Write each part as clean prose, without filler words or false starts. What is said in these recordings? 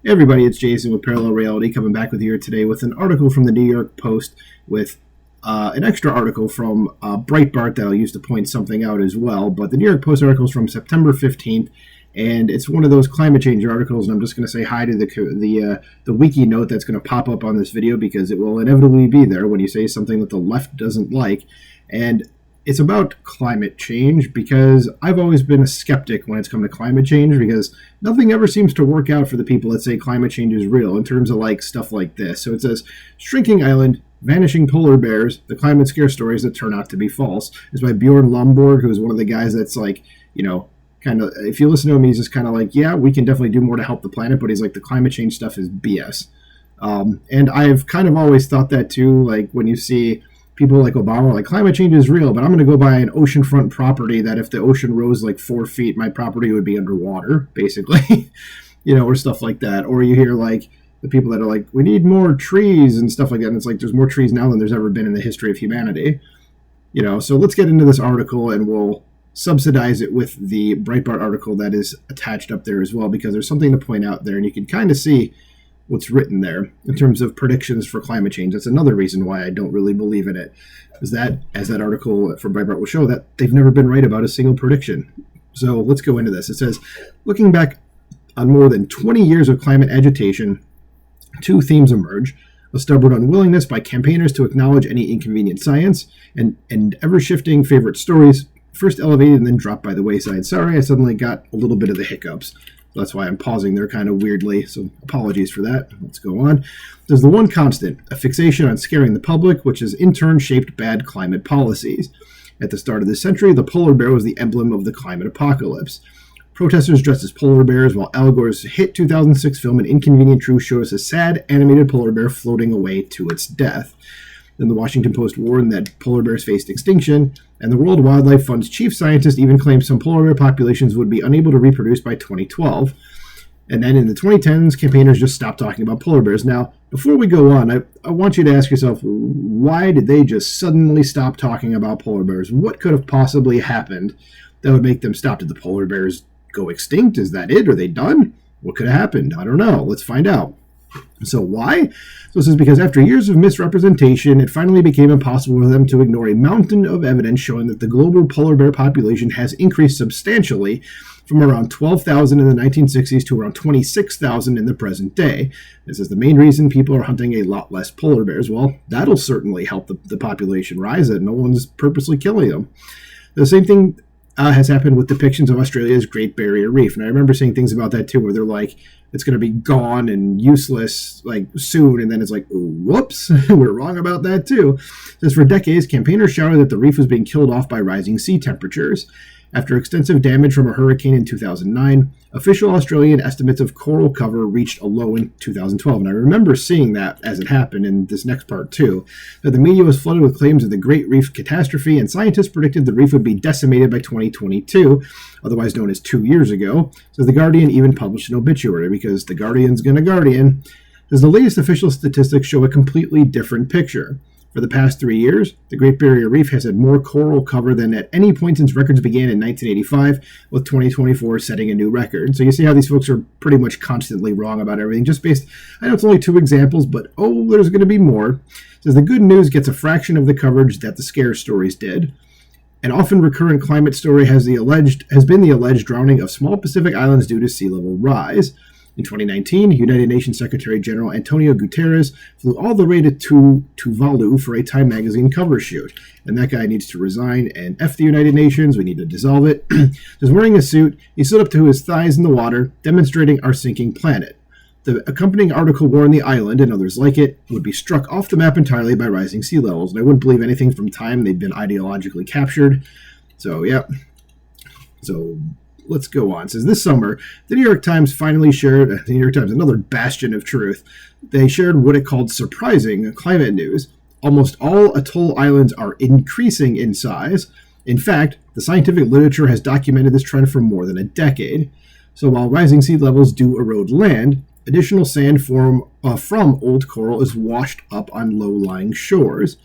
Hey everybody, it's Jason with Parallel Reality coming back with you here today with an article from the New York Post with an extra article from Breitbart that I'll use to point something out as well. But the New York Post article is from September 15th, and it's one of those climate change articles, and I'm just going to say hi to the wiki note that's going to pop up on this video because it will inevitably be there when you say something that the left doesn't like. And it's about climate change because I've always been a skeptic when it's come to climate change because nothing ever seems to work out for the people that say climate change is real in terms of like stuff like this. So it says, Shrinking Island, Vanishing Polar Bears, the climate scare stories that turn out to be false. It's by Bjorn Lomborg, who's one of the guys that's like, you know, kind of, if you listen to him, he's just kind of like, yeah, we can definitely do more to help the planet, but he's like, the climate change stuff is BS. And I've kind of always thought that too, like when you see people like Obama, like climate change is real, but I'm going to go buy an oceanfront property that if the ocean rose like 4 feet, my property would be underwater, basically, you know, or stuff like that. Or you hear like the people that are like, we need more trees and stuff like that. And it's like, there's more trees now than there's ever been in the history of humanity, you know. So let's get into this article and we'll subsidize it with the Breitbart article that is attached up there as well, because there's something to point out there and you can kind of see what's written there in terms of predictions for climate change. That's another reason why I don't really believe in it, is that, as that article from Breitbart will show, that they've never been right about a single prediction. So let's go into this. It says, looking back on more than 20 years of climate agitation, two themes emerge: a stubborn unwillingness by campaigners to acknowledge any inconvenient science, and ever-shifting favorite stories, first elevated and then dropped by the wayside. Sorry, I suddenly got a little bit of the hiccups. That's why I'm pausing there kind of weirdly, so apologies for that. Let's go on. There's the one constant, a fixation on scaring the public, which has in turn shaped bad climate policies. At the start of this century, the polar bear was the emblem of the climate apocalypse. Protesters dressed as polar bears, while Al Gore's hit 2006 film An Inconvenient Truth shows a sad, animated polar bear floating away to its death. Then the Washington Post warned that polar bears faced extinction, and the World Wildlife Fund's chief scientist even claimed some polar bear populations would be unable to reproduce by 2012. And then in the 2010s, campaigners just stopped talking about polar bears. Now, before we go on, I want you to ask yourself, why did they just suddenly stop talking about polar bears? What could have possibly happened that would make them stop? Did the polar bears go extinct? Is that it? Are they done? What could have happened? I don't know. Let's find out. So why? So this is because after years of misrepresentation, it finally became impossible for them to ignore a mountain of evidence showing that the global polar bear population has increased substantially from around 12,000 in the 1960s to around 26,000 in the present day. This is the main reason people are hunting a lot less polar bears. Well, that'll certainly help the population rise, that no one's purposely killing them. The same thing has happened with depictions of Australia's Great Barrier Reef. And I remember seeing things about that too, where they're like, it's going to be gone and useless like soon. And then it's like, whoops, we're wrong about that too. Says for decades, campaigners shouted that the reef was being killed off by rising sea temperatures. After extensive damage from a hurricane in 2009, official Australian estimates of coral cover reached a low in 2012. And I remember seeing that as it happened in this next part too, that the media was flooded with claims of the Great Reef Catastrophe, and scientists predicted the reef would be decimated by 2022, otherwise known as 2 years ago. So The Guardian even published an obituary, because the Guardian's gonna Guardian. As the latest official statistics show a completely different picture. For the past 3 years, the Great Barrier Reef has had more coral cover than at any point since records began in 1985, with 2024 setting a new record. So you see how these folks are pretty much constantly wrong about everything, just based, I know it's only 2 examples, but there's going to be more. It says the good news gets a fraction of the coverage that the scare stories did. An often recurrent climate story has been the alleged drowning of small Pacific islands due to sea level rise. In 2019, United Nations Secretary General Antonio Guterres flew all the way to Tuvalu for a Time magazine cover shoot. And that guy needs to resign and F the United Nations. We need to dissolve it. He's wearing a suit. He stood up to his thighs in the water, demonstrating our sinking planet. The accompanying article warned the island, and others like it, would be struck off the map entirely by rising sea levels. And I wouldn't believe anything from Time. They've been ideologically captured. So, yeah. So let's go on. It says this summer, the New York Times finally shared, the New York Times, another bastion of truth. They shared what it called surprising climate news. Almost all atoll islands are increasing in size. In fact, the scientific literature has documented this trend for more than a decade. So while rising sea levels do erode land, additional sand from old coral is washed up on low-lying shores.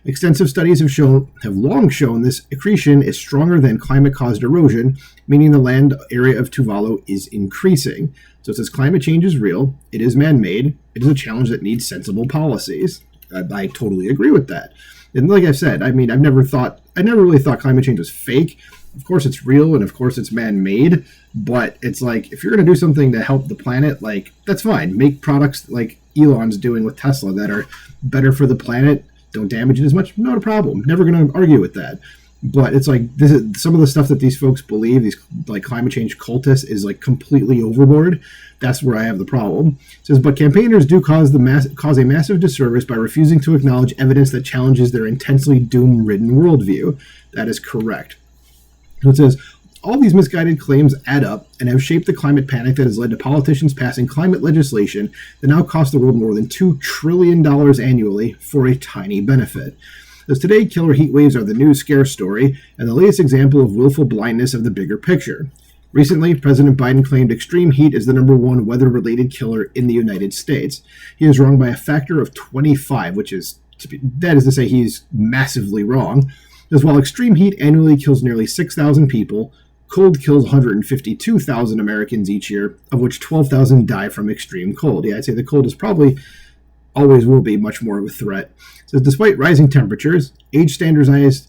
Extensive studies have long shown this accretion is stronger than climate-caused erosion, meaning the land area of Tuvalu is increasing. So it says climate change is real, it is man-made, it is a challenge that needs sensible policies. I totally agree with that. And like I've said, I mean, I never really thought climate change was fake. Of course it's real, and of course it's man-made, but it's like, if you're going to do something to help the planet, like, that's fine. Make products like Elon's doing with Tesla that are better for the planet, don't damage it as much, not a problem. Never going to argue with that. But it's like, this is some of the stuff that these folks believe, these like climate change cultists, is like completely overboard. That's where I have the problem. It says, but campaigners do cause a massive disservice by refusing to acknowledge evidence that challenges their intensely doom-ridden worldview. That is correct. So it says, all these misguided claims add up and have shaped the climate panic that has led to politicians passing climate legislation that now costs the world more than $2 trillion annually for a tiny benefit. As today, killer heat waves are the new scare story and the latest example of willful blindness of the bigger picture. Recently, President Biden claimed extreme heat is the number one weather-related killer in the United States. He is wrong by a factor of 25, that is to say he's massively wrong. As while extreme heat annually kills nearly 6,000 people, cold kills 152,000 Americans each year, of which 12,000 die from extreme cold. Yeah, I'd say the cold is probably, always will be, much more of a threat. It says, despite rising temperatures, age standardized,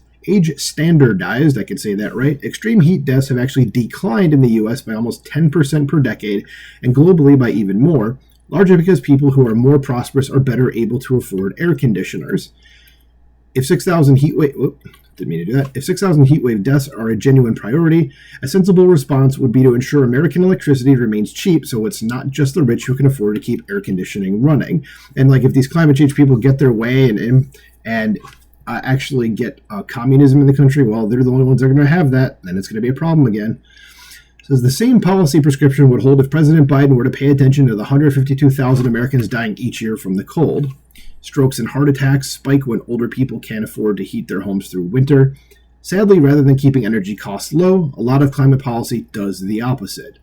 I can say that right, extreme heat deaths have actually declined in the U.S. by almost 10% per decade, and globally by even more, largely because people who are more prosperous are better able to afford air conditioners. If 6,000 If 6,000 heat wave deaths are a genuine priority, a sensible response would be to ensure American electricity remains cheap, so it's not just the rich who can afford to keep air conditioning running. And like, if these climate change people get their way and actually get communism in the country, well, they're the only ones that are going to have that, and it's going to be a problem again. It says the same policy prescription would hold if President Biden were to pay attention to the 152,000 Americans dying each year from the cold. Strokes and heart attacks spike when older people can't afford to heat their homes through winter. Sadly, rather than keeping energy costs low, a lot of climate policy does the opposite.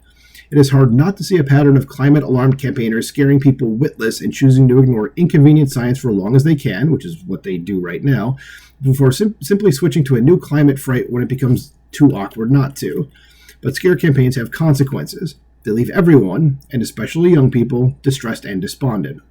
It is hard not to see a pattern of climate-alarmed campaigners scaring people witless and choosing to ignore inconvenient science for as long as they can, which is what they do right now, before simply switching to a new climate fright when it becomes too awkward not to. But scare campaigns have consequences. They leave everyone, and especially young people, distressed and despondent.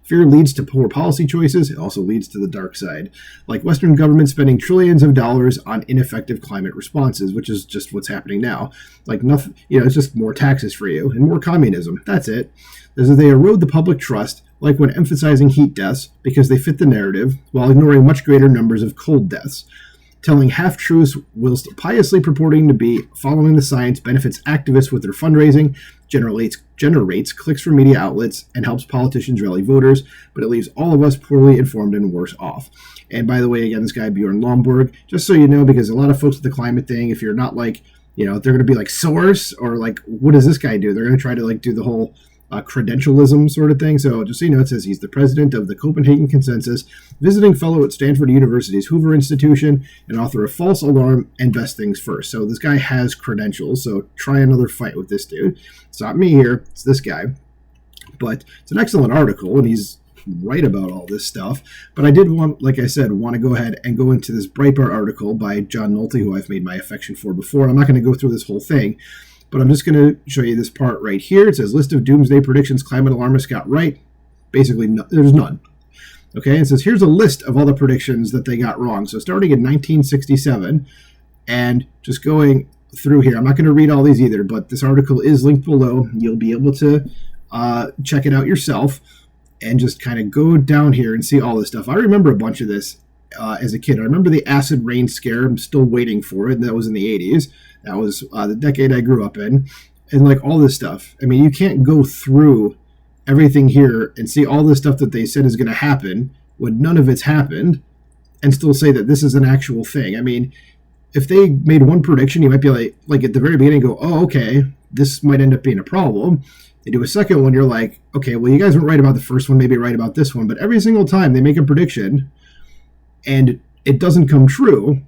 Fear leads to poor policy choices. It also leads to the dark side, like Western governments spending trillions of dollars on ineffective climate responses, which is just what's happening now. Like, nothing, it's just more taxes for you and more communism. That's it. As they erode the public trust, like when emphasizing heat deaths because they fit the narrative, while ignoring much greater numbers of cold deaths. Telling half-truths whilst piously purporting to be following the science benefits activists with their fundraising, generates clicks for media outlets, and helps politicians rally voters, but it leaves all of us poorly informed and worse off. And by the way, again, this guy Bjorn Lomborg, just so you know, because a lot of folks with the climate thing, if you're not like, they're going to be like source, or like, what does this guy do? They're going to try to like do the whole credentialism sort of thing. So just so you know, it says he's the president of the Copenhagen Consensus, visiting fellow at Stanford University's Hoover Institution, and author of False Alarm and Best Things First. So this guy has credentials, so try another fight with this dude. It's not me here, it's this guy. But it's an excellent article, and he's right about all this stuff. But I did want to go ahead and go into this Breitbart article by John Nolte, who I've made my affection for before. I'm not going to go through this whole thing, but I'm just going to show you this part right here. It says, list of doomsday predictions climate alarmists got right. Basically, there's none. Okay, it says, here's a list of all the predictions that they got wrong. So starting in 1967, and just going through here, I'm not going to read all these either, but this article is linked below. You'll be able to check it out yourself and just kind of go down here and see all this stuff. I remember a bunch of this as a kid. I remember the acid rain scare. I'm still waiting for it. That was in the 80s. That was the decade I grew up in. And like all this stuff. I mean, you can't go through everything here and see all this stuff that they said is going to happen when none of it's happened and still say that this is an actual thing. I mean, if they made one prediction, you might be like at the very beginning go, oh, okay, this might end up being a problem. They do a second one, you're like, okay, well, you guys weren't right about the first one, maybe right about this one. But every single time they make a prediction and it doesn't come true,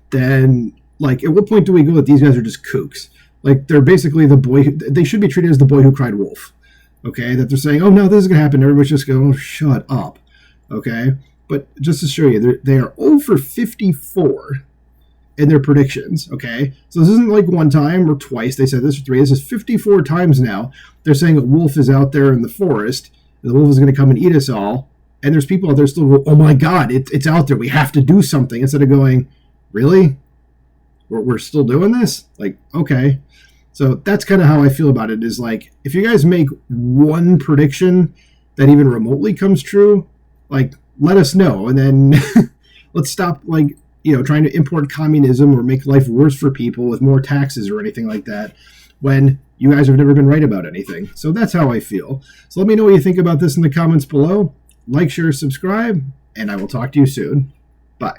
then like, at what point do we go that these guys are just kooks? Like, they're basically they should be treated as the boy who cried wolf. Okay, that they're saying, oh no, this is going to happen. Everybody's just going, oh, shut up. Okay, But just to show you, they are over 54 in their predictions, okay? So this isn't like one time or twice. They said this or 3. This is 54 times now. They're saying a wolf is out there in the forest, and the wolf is going to come and eat us all. And there's people out there still go, oh my God, it's out there. We have to do something. Instead of going, really? We're still doing this? Like, okay. So that's kind of how I feel about it, is like, if you guys make one prediction that even remotely comes true, like, let us know. And then let's stop, like, trying to import communism or make life worse for people with more taxes or anything like that when you guys have never been right about anything. So that's how I feel. So let me know what you think about this in the comments below. Like, share, subscribe, and I will talk to you soon. Bye.